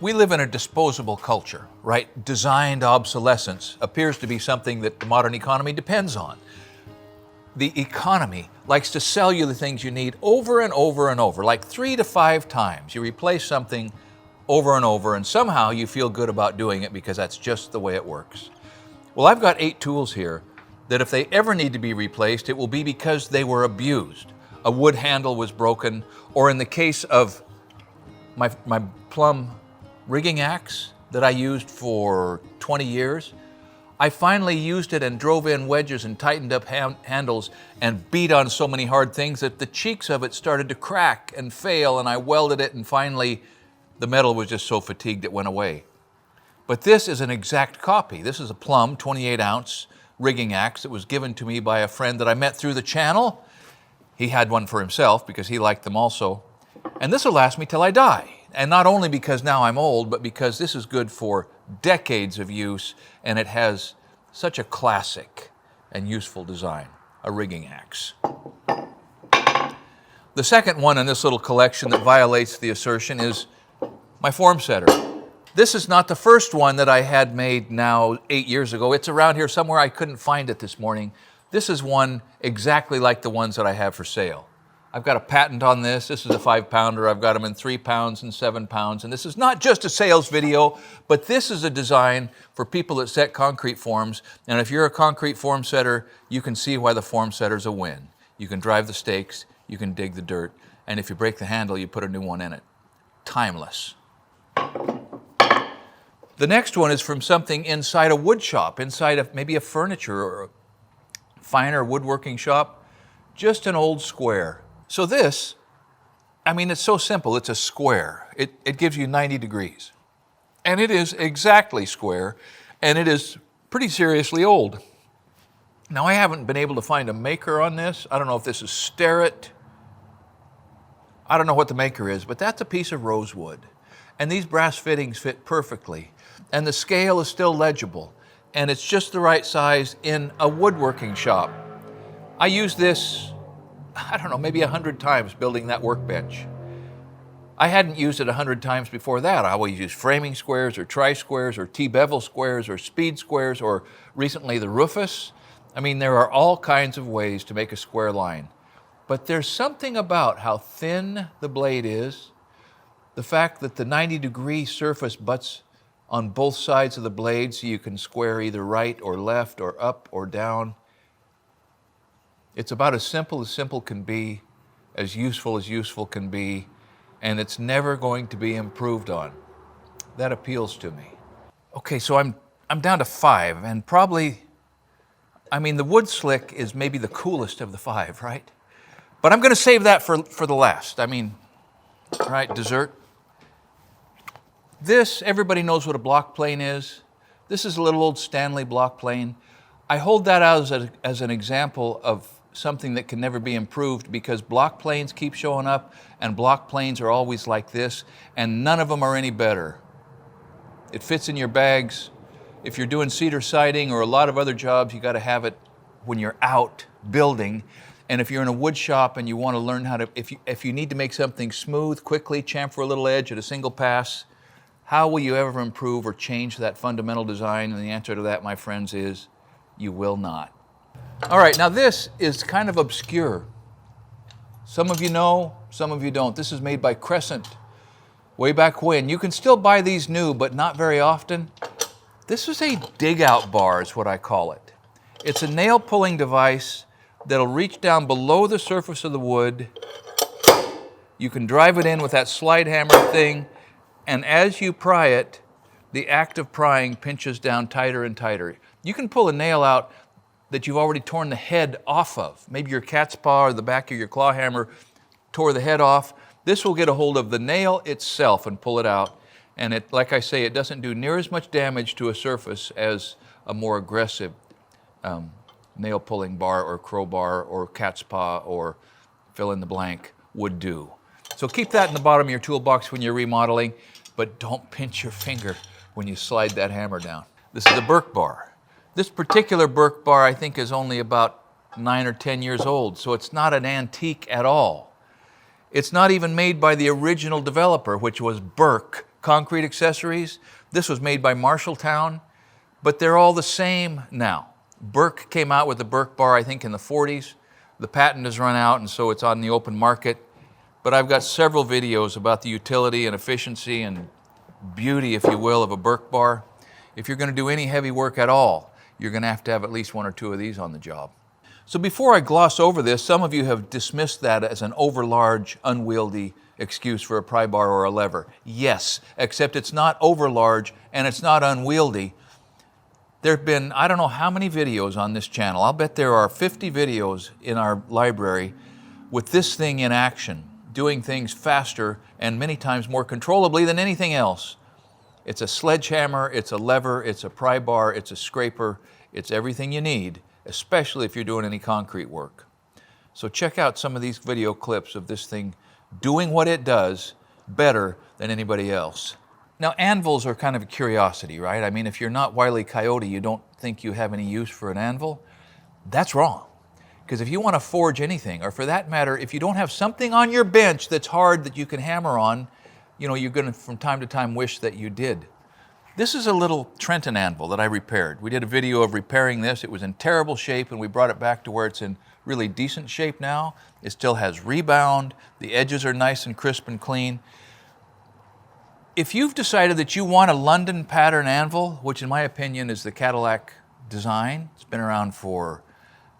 We live in a disposable culture, right? Designed obsolescence appears to be something that the modern economy depends on. The economy likes to sell you the things you need over and over and over, like 3 to 5 times. You replace something over and over, and somehow you feel good about doing it because that's just the way it works. Well, I've got 8 tools here that if they ever need to be replaced, it will be because they were abused. A wood handle was broken, or in the case of my plumb rigging axe that I used for 20 years, I finally used it and drove in wedges and tightened up handles and beat on so many hard things that the cheeks of it started to crack and fail, and I welded it, and finally the metal was just so fatigued it went away. But this is an exact copy. This is a plumb 28-ounce rigging axe that was given to me by a friend that I met through the channel. He had one for himself because he liked them also. And this will last me till I die. And not only because now I'm old, but because this is good for decades of use, and it has such a classic and useful design, a rigging axe. The second one in this little collection that violates the assertion is my form setter. This is not the first one that I had made now 8 years ago. It's around here somewhere. I couldn't find it this morning. This is one exactly like the ones that I have for sale. I've got a patent on this. This is a 5-pounder. I've got them in 3 pounds and 7 pounds. And this is not just a sales video, but this is a design for people that set concrete forms. And if you're a concrete form setter, you can see why the form setter's a win. You can drive the stakes, you can dig the dirt, and if you break the handle, you put a new one in it. Timeless. The next one is from something inside a wood shop, inside of maybe a furniture or a finer woodworking shop, just an old square. So this, it's so simple. It's a square. It gives you 90 degrees. And it is exactly square, and it is pretty seriously old. Now, I haven't been able to find a maker on this. I don't know if this is Starrett. I don't know what the maker is, but that's a piece of rosewood. And these brass fittings fit perfectly. And the scale is still legible. And it's just the right size in a woodworking shop. I use this, maybe 100 times building that workbench. I hadn't used it 100 times before that. I always used framing squares or tri-squares or T-bevel squares or speed squares or recently the Rufus. There are all kinds of ways to make a square line. But there's something about how thin the blade is, the fact that the 90-degree surface butts on both sides of the blade so you can square either right or left or up or down. It's about as simple can be, as useful can be, and it's never going to be improved on. That appeals to me. Okay, so I'm down to 5, and probably, the wood slick is maybe the coolest of the 5, right? But I'm going to save that for the last. Right, dessert. This, everybody knows what a block plane is. This is a little old Stanley block plane. I hold that out as an example of something that can never be improved because block planes keep showing up and block planes are always like this and none of them are any better. It fits in your bags. If you're doing cedar siding or a lot of other jobs, you got to have it when you're out building. And if you're in a wood shop and you want to learn how to, if you need to make something smooth, quickly, chamfer a little edge at a single pass, how will you ever improve or change that fundamental design? And the answer to that, my friends, is you will not. All right, now this is kind of obscure. Some of you know, some of you don't. This is made by Crescent way back when. You can still buy these new, but not very often. This is a dig-out bar is what I call it. It's a nail-pulling device that'll reach down below the surface of the wood. You can drive it in with that slide hammer thing, and as you pry it, the act of prying pinches down tighter and tighter. You can pull a nail out that you've already torn the head off of. Maybe your cat's paw or the back of your claw hammer tore the head off. This will get a hold of the nail itself and pull it out. And it, like I say, it doesn't do near as much damage to a surface as a more aggressive nail pulling bar or crowbar or cat's paw or fill in the blank would do. So keep that in the bottom of your toolbox when you're remodeling, but don't pinch your finger when you slide that hammer down. This is a burke bar. This particular burke bar, I think, is only about 9 or 10 years old, so it's not an antique at all. It's not even made by the original developer, which was Burke concrete accessories. This was made by Marshalltown, but they're all the same now. Burke came out with the Burke bar, I think, in the 40s. The patent has run out, and so it's on the open market. But I've got several videos about the utility and efficiency and beauty, if you will, of a Burke bar. If you're going to do any heavy work at all, you're going to have at least one or two of these on the job. So before I gloss over this, some of you have dismissed that as an overlarge, unwieldy excuse for a pry bar or a lever. Yes, except it's not overlarge and it's not unwieldy. There have been, I don't know how many videos on this channel. I'll bet there are 50 videos in our library with this thing in action, doing things faster and many times more controllably than anything else. It's a sledgehammer, it's a lever, it's a pry bar, it's a scraper, it's everything you need, especially if you're doing any concrete work. So check out some of these video clips of this thing doing what it does better than anybody else. Now, anvils are kind of a curiosity, right? I mean, if you're not Wile E. Coyote, you don't think you have any use for an anvil. That's wrong. Because if you want to forge anything, or for that matter, if you don't have something on your bench that's hard that you can hammer on, you know, you're going to, from time to time, wish that you did. This is a little Trenton anvil that I repaired. We did a video of repairing this. It was in terrible shape, and we brought it back to where it's in really decent shape now. It still has rebound. The edges are nice and crisp and clean. If you've decided that you want a London pattern anvil, which in my opinion is the Cadillac design, it's been around for,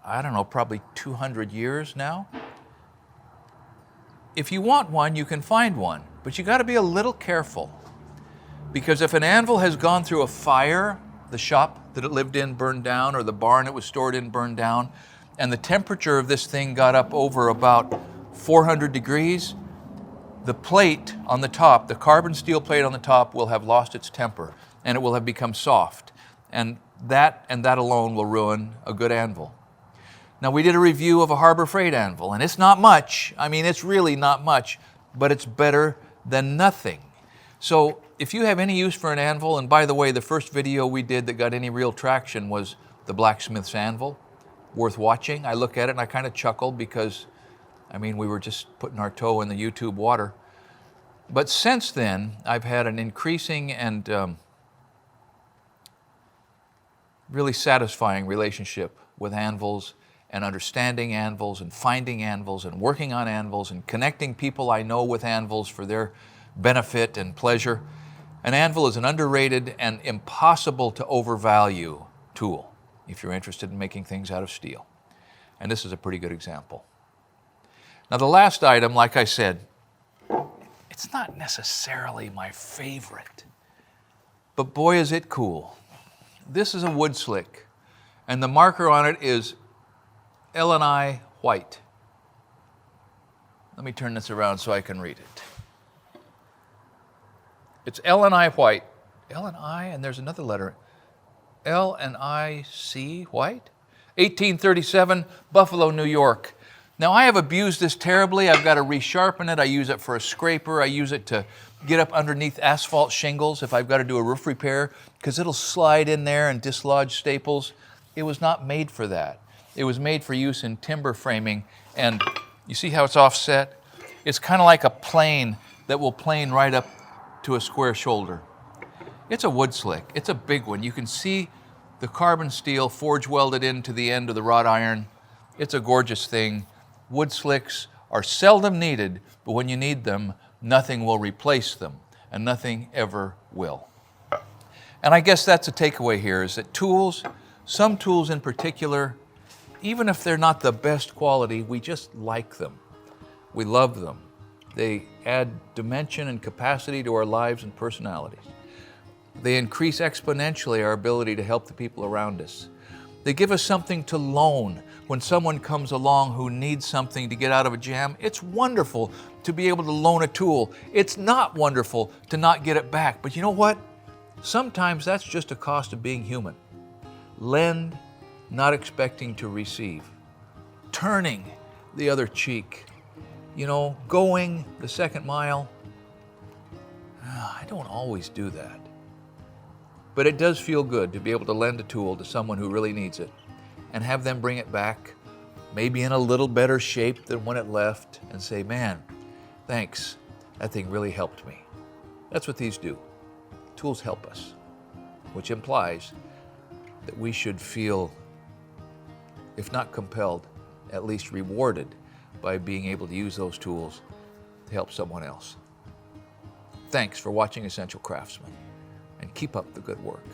I don't know, probably 200 years now. If you want one, you can find one, but you got to be a little careful, because if an anvil has gone through a fire, the shop that it lived in burned down, or the barn it was stored in burned down, and the temperature of this thing got up over about 400 degrees, the plate on the top, the carbon steel plate on the top, will have lost its temper, and it will have become soft, and that alone will ruin a good anvil. Now, we did a review of a Harbor Freight anvil, and it's not much. I mean, it's really not much, but it's better than nothing. So if you have any use for an anvil, and by the way, the first video we did that got any real traction was the blacksmith's anvil, worth watching. I look at it and I kind of chuckle because, I mean, we were just putting our toe in the YouTube water. But since then, I've had an increasing and really satisfying relationship with anvils, and understanding anvils, and finding anvils, and working on anvils, and connecting people I know with anvils for their benefit and pleasure. An anvil is an underrated and impossible to overvalue tool if you're interested in making things out of steel. And this is a pretty good example. Now, the last item, like I said, it's not necessarily my favorite, but boy is it cool. This is a wood slick, and the marker on it is L&I white. Let me turn this around so I can read it. It's L&I white. L&I, and there's another letter. L&I-C white? 1837, Buffalo, New York. Now, I have abused this terribly. I've got to resharpen it. I use it for a scraper. I use it to get up underneath asphalt shingles if I've got to do a roof repair, because it'll slide in there and dislodge staples. It was not made for that. It was made for use in timber framing, and you see how it's offset? It's kind of like a plane that will plane right up to a square shoulder. It's a wood slick. It's a big one. You can see the carbon steel forge welded into the end of the wrought iron. It's a gorgeous thing. Wood slicks are seldom needed, but when you need them, nothing will replace them, and nothing ever will. And I guess that's a takeaway here, is that tools, some tools in particular, even if they're not the best quality, we just like them. We love them. They add dimension and capacity to our lives and personalities. They increase exponentially our ability to help the people around us. They give us something to loan. When someone comes along who needs something to get out of a jam, it's wonderful to be able to loan a tool. It's not wonderful to not get it back. But you know what? Sometimes that's just a cost of being human. Lend, not expecting to receive. Turning the other cheek. You know, going the second mile. I don't always do that. But it does feel good to be able to lend a tool to someone who really needs it and have them bring it back, maybe in a little better shape than when it left, and say, man, thanks, that thing really helped me. That's what these do. Tools help us, which implies that we should feel, if not compelled, at least rewarded by being able to use those tools to help someone else. Thanks for watching Essential Craftsman, and keep up the good work.